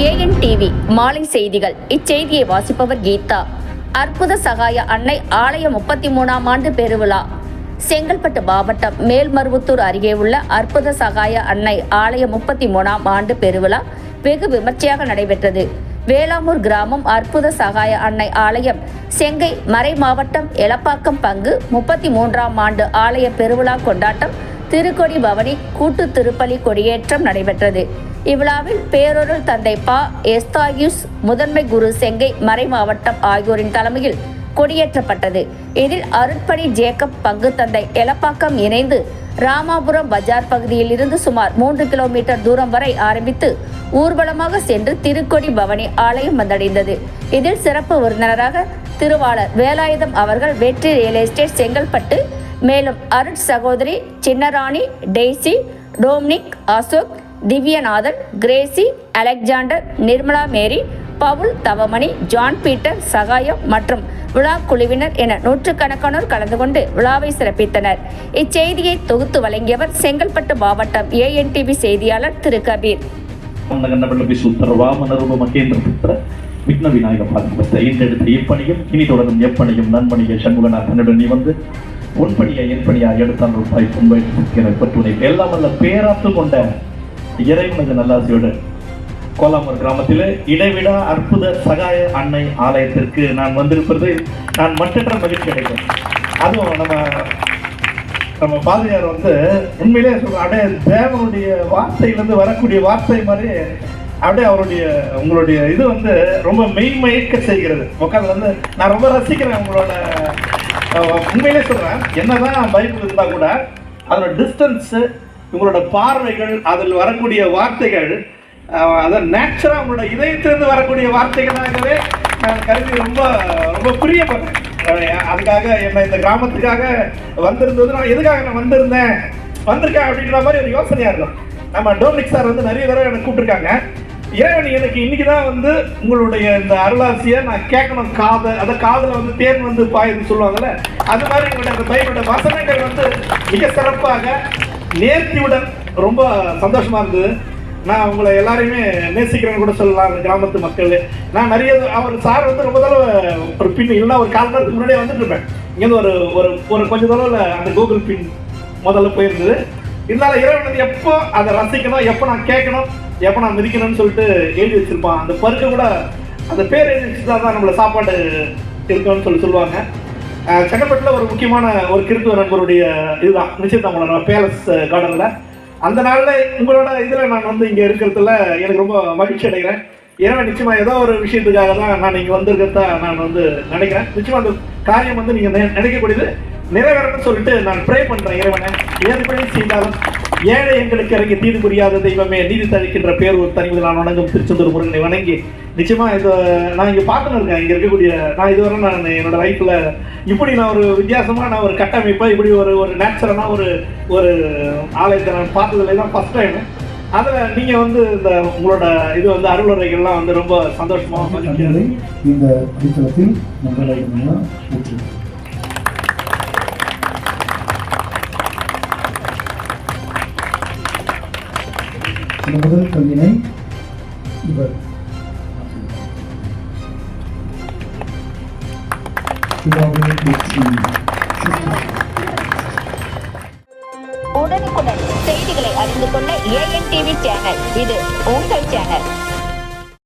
AN TV மாலை செய்திகள். இச்செய்தியை வாசிப்பவர் கீதா. அற்புத சகாய அன்னை ஆலய 33ஆம் ஆண்டு பெருவிழா. செங்கல்பட்டு மாவட்டம் மேல்மருவத்தூர் அருகே உள்ள அற்புத சகாய அன்னை ஆலய 33ஆம் ஆண்டு பெருவிழா வெகு விமர்சையாக நடைபெற்றது. வேளாமூர் கிராமம் அற்புத சகாய அன்னை ஆலயம் செங்கை மறை மாவட்டம் எலப்பாக்கம் பங்கு 33ஆம் ஆண்டு ஆலய பெருவிழா கொண்டாட்டம் திருக்கொடி பவனி கூட்டு திருப்பலி கொடியேற்றம் நடைபெற்றது. இவ்விழாவில் பேரொருள் தந்தை பா எஸ்தாயூஸ் முதன்மை குரு செங்கை மறை மாவட்டம் ஆகியோரின் தலைமையில் கொடியேற்றப்பட்டது. இதில் அருட்பணி ஜேக்கப் பங்கு தந்தை எலப்பாக்கம் இணைந்து ராமாபுரம் பஜார் பகுதியில் இருந்து சுமார் 3 கிலோமீட்டர் தூரம் வரை ஆரம்பித்து ஊர்வலமாக சென்று திருக்கொடி பவனி ஆலயம் வந்தடைந்தது. இதில் சிறப்பு விருந்தினராக திருவாளர் வேலாயுதம் அவர்கள் வெற்றி ரியல் எஸ்டேட் செங்கல்பட்டு, மேலும் அருட் சகோதரி Chinnarani, Daisy, Dominic, Ashok, Dhivyanathan, Gracy, Alexander, Nirmala Mary, Paul, Thavamani, John Peter, Sagayam மற்றும் விழா குழுவினர் என நூற்றுக்கணக்கானோர் கலந்து கொண்டு விழாவை சிறப்பித்தனர். இச்செய்தியை தொகுத்து வழங்கியவர் செங்கல்பட்டு மாவட்டம் ஏஎன் டிவி செய்தியாளர் திரு கபீர். விக்ன விநாயக பாதிப்பட்ட ஈண்டெடுத்த இப்பணியும் இனி தொடரும் எப்பணியும் நண்பணியை சண்முகநாதனுடன் நீ வந்து உன்படியா என்படியா எடுத்தால் ரூபாய் பற்றுனை எல்லாம் அல்ல பேராத்து கொண்ட இறைவனது நல்லாசியோடு கோலாமூர் கிராமத்தில் இடைவிடா அற்புத சகாய அன்னை ஆலயத்திற்கு நான் வந்திருப்பது நான் மற்றற்ற மகிழ்ச்சி அடைகிறேன். அதுவும் நம்ம பாதிரியார் வந்து உண்மையிலே சொல்ற அப்படியே தேவனுடைய வார்த்தையிலிருந்து வரக்கூடிய வார்த்தை மாதிரி அப்படியே அவருடைய உங்களுடைய இது வந்து ரொம்ப மெய்மயக்க செய்கிறது. உட்காந்து வந்து நான் ரொம்ப ரசிக்கிறேன் உங்களோட. உண்மையிலே சொல்றேன், என்னதான் பைபிள் இருந்தா கூட அதோட டிஸ்டன்ஸு, உங்களோட பார்வைகள், அதில் வரக்கூடிய வார்த்தைகள் அதை நேச்சுரலாக உங்களோட இதயத்திலிருந்து வரக்கூடிய வார்த்தைகளாகவே நான் கருதி ரொம்ப ரொம்ப பிரியப்படுறேன். அதுக்காக என்னை இந்த கிராமத்துக்காக வந்திருந்தது, நான் எதுக்காக நான் வந்திருக்கேன் அப்படின்ற மாதிரி ஒரு யோசனையாக இருக்கும். நம்ம டோமினிக் சார் வந்து நிறைய தடவை எனக்கு கூப்பிட்டுருக்காங்க. இறைவன் எனக்கு இன்னைக்கு தான் வந்து உங்களுடைய இந்த அருளாசியை நான் கேட்கணும். காதில் வந்து தேன் வந்து பாயுதுன்னு சொல்லுவாங்கல்ல, அது மாதிரி உங்களுடைய அந்த பைபிளோட வசனங்கள் வந்து மிக சிறப்பாக நேர்த்தியுடன் ரொம்ப சந்தோஷமா இருந்தது. நான் உங்களை எல்லாரையுமே நேசிக்கிறேன்னு கூட சொல்லலாம். அந்த கிராமத்து மக்கள் நான் நிறைய அவர் சார் வந்து ரொம்ப தடவை ஒரு பின் இல்லைன்னா ஒரு 4 மணி நேரத்துக்கு முன்னாடியே வந்துட்டு இருப்பேன். இங்கேருந்து ஒரு கொஞ்சம் தடவை அந்த கூகுள் பின் முதல்ல போயிருந்தது. இருந்தாலும் இறைவன் எப்போ அதை ரசிக்கணும், எப்போ நான் கேட்கணும், எப்போ நான் மிதிக்கணும்னு சொல்லிட்டு எழுதி வச்சிருப்பான். அந்த பருக்கு கூட அந்த பேர் எழுதி வச்சுட்டா தான் நம்மளை சாப்பாடு இருக்கணும்னு சொல்லுவாங்க. செங்கல்பட்டில் ஒரு முக்கியமான ஒரு கிறித்துவ நண்பருடைய இதுதான் நிச்சயதாமலை நம்ம பேலஸ் கார்டனில். அந்த நாளில் உங்களோட இதில் நான் வந்து இங்கே இருக்கிறதுல எனக்கு ரொம்ப மகிழ்ச்சி அடைகிறேன். ஏன்னா நிச்சயமாக ஏதோ ஒரு விஷயத்துக்காக தான் நான் இங்கே வந்திருக்கிறதா நான் வந்து நினைக்கிறேன். நிச்சயமாக அந்த காரியம் வந்து நீங்கள் நினைக்கக்கூடியது நிறைவேறணும்னு சொல்லிட்டு நான் ப்ரே பண்ணுறேன். இறைவனை ஏற்படி செய்தாலும் ஏழை எங்களுக்கு இறங்கி தீது புரியாத தெய்வமே நீதி தளிக்கின்ற பேர் ஒரு தனிவில் நான் வணங்கும் திருச்செந்தூர் முருகனை வணங்கி நிச்சயமாக இதை நான் இங்கே பார்க்கணும் இருக்கேன். இங்கே இருக்கக்கூடிய நான் இதுவரை நான் என்னோட லைஃப்பில் இப்படி நான் ஒரு வித்தியாசமாக நான் ஒரு கட்டமைப்பாக இப்படி ஒரு நேச்சுரலாக ஒரு ஆலயத்தை நான் பார்த்ததில்லை, தான் ஃபஸ்ட் டைம். அதில் நீங்கள் வந்து இந்த உங்களோட இது வந்து அருளுரைகள்லாம் வந்து ரொம்ப சந்தோஷமாக இந்த அடித்தளத்தில் நம்மளை முதல் கல்வினை இவர் உடனுக்குடன் செய்திகளை அறிந்து கொள்ள ஏஎன் டிவி சேனல், இது உங்கள் சேனல்.